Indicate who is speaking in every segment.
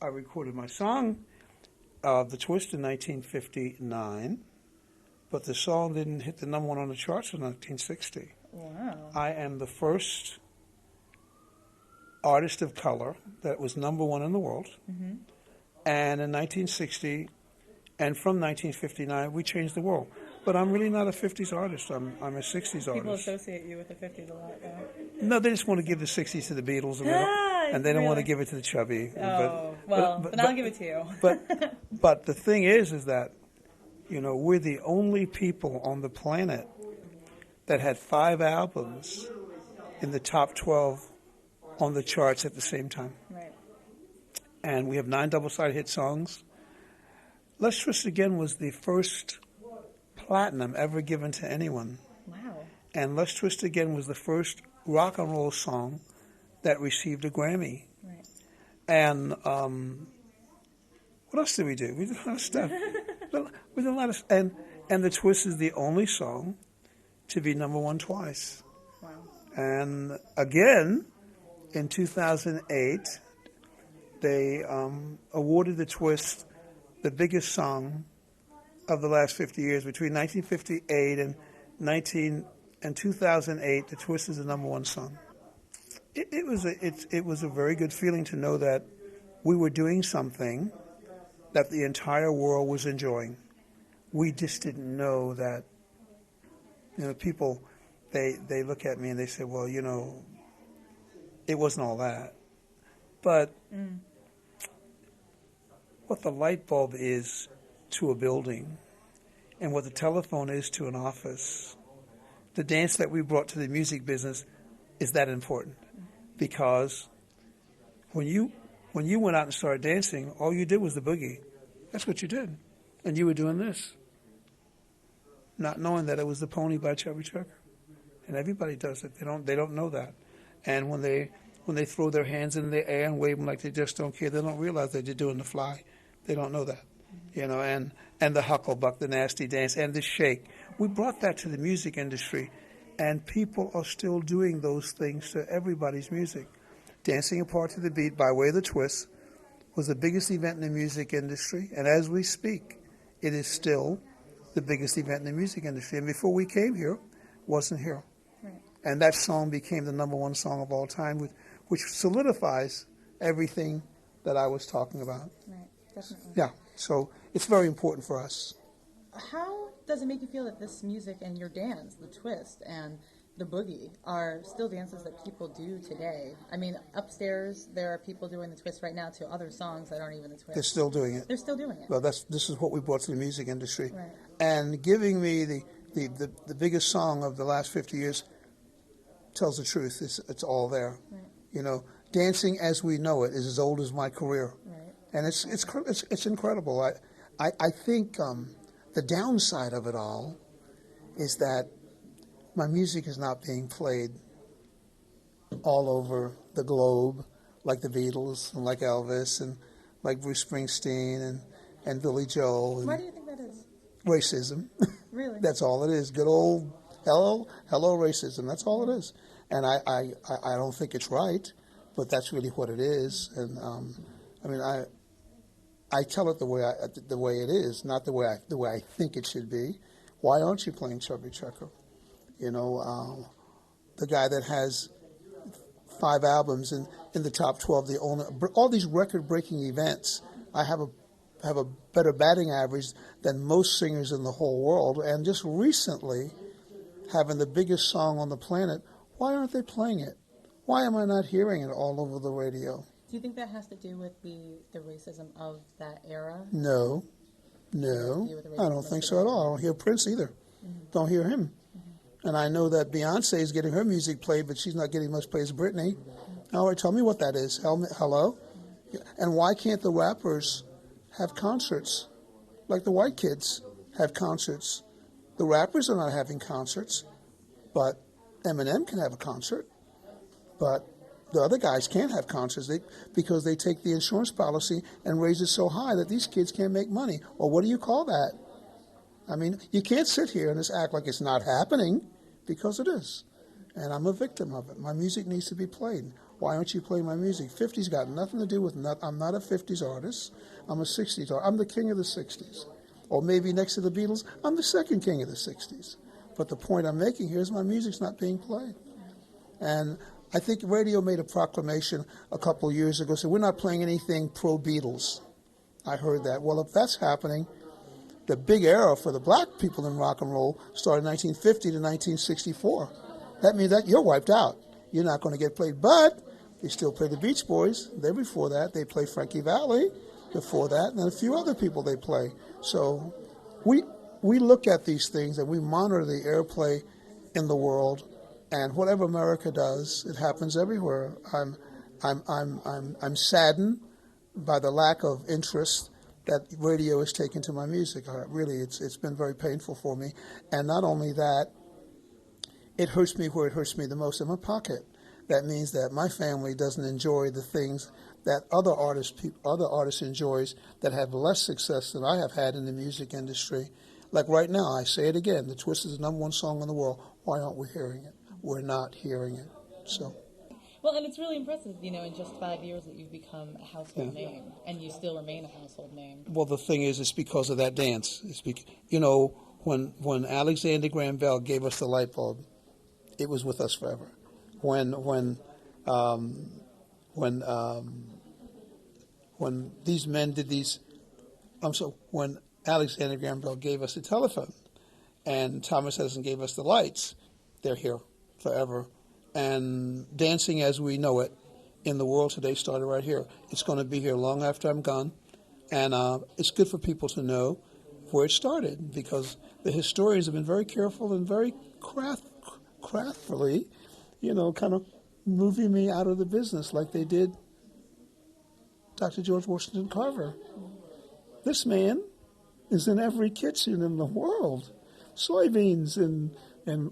Speaker 1: I recorded my song, The Twist, in 1959, but the song didn't hit the number one on the charts in 1960.
Speaker 2: Wow.
Speaker 1: I am the first artist of color that was number one in the world.
Speaker 2: Mm-hmm.
Speaker 1: And in 1960, and from 1959, we changed the world. But I'm really not a 50s artist. I'm a 60s artist.
Speaker 2: People associate you with the 50s a lot, though.
Speaker 1: No, they just want to give the 60s to the Beatles, and they don't want to give it to the Chubby.
Speaker 2: Oh, but I'll give it to you.
Speaker 1: but the thing is that, you know, we're the only people on the planet that had 5 albums in the top 12 on the charts at the same time.
Speaker 2: Right.
Speaker 1: And we have 9 double-sided hit songs. Let's Twist Again was the first platinum ever given to anyone.
Speaker 2: Wow.
Speaker 1: And Let's Twist Again was the first rock and roll song that received a Grammy.
Speaker 2: Right.
Speaker 1: And what else did we do? We did a lot of stuff. We did a lot of, and The Twist is the only song to be number one twice.
Speaker 2: Wow.
Speaker 1: And again, in 2008, they awarded The Twist the biggest song of the last 50 years. Between 1958 and 2008, The Twist is the number one song. It was a very good feeling to know that we were doing something that the entire world was enjoying. We just didn't know that. You know, people, they look at me and they say, well, you know, it wasn't all that. But what the light bulb is to a building and what the telephone is to an office, the dance that we brought to the music business is that important. Because when you went out and started dancing, all you did was the boogie. That's what you did. And you were doing this, not knowing that it was the Pony by Chubby Checker. And everybody does it. They don't know that. And when they throw their hands in the air and wave them like they just don't care, they don't realize that they're doing the fly. They don't know that. You know, and the hucklebuck, the nasty dance, and the shake. We brought that to the music industry, and people are still doing those things to everybody's music. Dancing apart to the beat by way of The Twist was the biggest event in the music industry, and as we speak, it is still the biggest event in the music industry. And before we came here, wasn't here.
Speaker 2: Right.
Speaker 1: And that song became the number one song of all time, which solidifies everything that I was talking about.
Speaker 2: Right, definitely.
Speaker 1: Yeah, so it's very important for us.
Speaker 2: How does it make you feel that this music and your dance, the twist and the boogie, are still dances that people do today? I mean, upstairs there are people doing the twist right now to other songs that aren't even the twist.
Speaker 1: They're still doing it.
Speaker 2: They're still doing it.
Speaker 1: Well, this is what we brought to the music industry.
Speaker 2: Right.
Speaker 1: And giving me the biggest song of the last 50 years tells the truth. It's all there.
Speaker 2: Right.
Speaker 1: You know, dancing as we know it is as old as my career.
Speaker 2: Right.
Speaker 1: And it's incredible. I think the downside of it all is that my music is not being played all over the globe like the Beatles and like Elvis and like Bruce Springsteen and Billy Joel. And
Speaker 2: why do you think that is?
Speaker 1: Racism.
Speaker 2: Really?
Speaker 1: That's all it is. Good old hello racism. That's all it is. And I don't think it's right, but that's really what it is. And I mean, I tell it the way it is, not the way I think it should be. Why aren't you playing Chubby Checker? You know, the guy that has 5 albums in the top 12, the owner, all these record-breaking events. I have a better batting average than most singers in the whole world, and just recently having the biggest song on the planet. Why aren't they playing it? Why am I not hearing it all over the radio?
Speaker 2: Do you think that has to do with the racism of that era?
Speaker 1: No, I don't think so at all. I don't hear Prince either. Mm-hmm. Don't hear him. Mm-hmm. And I know that Beyonce is getting her music played, but she's not getting much play as Britney. All right, tell me what that is. Hello? And why can't the rappers have concerts like the white kids have concerts? The rappers are not having concerts, but Eminem can have a concert, but the other guys can't have concerts because they take the insurance policy and raise it so high that these kids can't make money. Or what do you call that? I mean, you can't sit here and just act like it's not happening, because it is. And I'm a victim of it. My music needs to be played.
Speaker 3: Why aren't you playing my music? 50s got nothing to do with I'm not a 50s artist. I'm a 60s artist. I'm the king of the 60s. Or maybe next to the Beatles, I'm the second king of the 60s. But the point I'm making here is my music's not being played. And I think radio made a proclamation a couple of years ago, said we're not playing anything pro-Beatles. I heard that. Well, if that's happening, the big era for the black people in rock and roll started in 1950 to 1964. That means that you're wiped out. You're not going to get played. But they still play the Beach Boys. There before that, they play Frankie Valli. Before that, and a few other people they play. So we look at these things and we monitor the airplay in the world. And whatever America does, it happens everywhere. I'm saddened by the lack of interest that radio has taken to my music. Really, it's been very painful for me. And not only that, it hurts me where it hurts me the most, in my pocket. That means that my family doesn't enjoy the things that other artists enjoys that have less success than I have had in the music industry. Like right now, I say it again, the Twist is the #1 song in the world. Why aren't we hearing it? We're not hearing it. So.
Speaker 2: Well, and it's really impressive, in just 5 years that you've become a household name, and you still remain a household name.
Speaker 3: Well, the thing is, it's because of that dance. When Alexander Graham Bell gave us the light bulb, it was with us forever. When these men did these, when Alexander Graham Bell gave us the telephone, and Thomas Edison gave us the lights, they're here forever. And dancing as we know it in the world today started right here. It's going to be here long after I'm gone, and it's good for people to know where it started, because the historians have been very careful and very craftfully, kind of moving me out of the business like they did Dr. George Washington Carver. This man is in every kitchen in the world. Soybeans and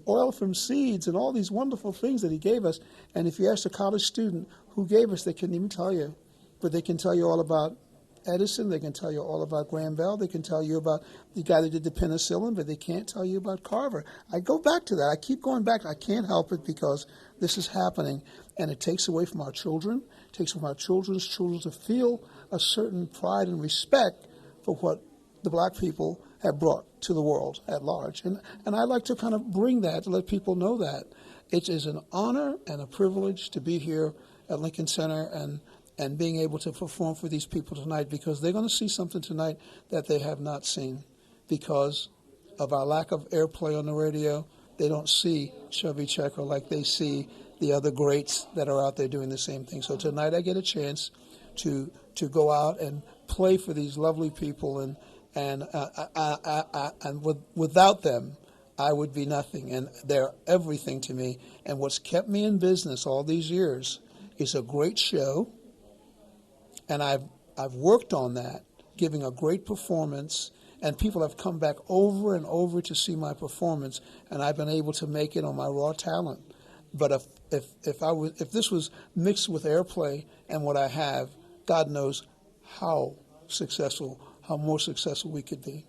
Speaker 3: oil from seeds and all these wonderful things that he gave us. And if you ask a college student who gave us, they couldn't even tell you. But they can tell you all about Edison, they can tell you all about Graham Bell, they can tell you about the guy that did the penicillin, but they can't tell you about Carver. I go back to that. I keep going back. I can't help it because this is happening, and it takes away from our children, it takes from our children's children to feel a certain pride and respect for what the black people have brought to the world at large. And I like to kind of bring that, to let people know that. It is an honor and a privilege to be here at Lincoln Center and being able to perform for these people tonight, because they're going to see something tonight that they have not seen. Because of our lack of airplay on the radio, they don't see Chubby Checker like they see the other greats that are out there doing the same thing. So tonight I get a chance to go out and play for these lovely people, and without them, I would be nothing, and they're everything to me. And what's kept me in business all these years is a great show, and I've worked on that, giving a great performance, and people have come back over and over to see my performance, and I've been able to make it on my raw talent. But if this was mixed with airplay and what I have, God knows how more successful we could be.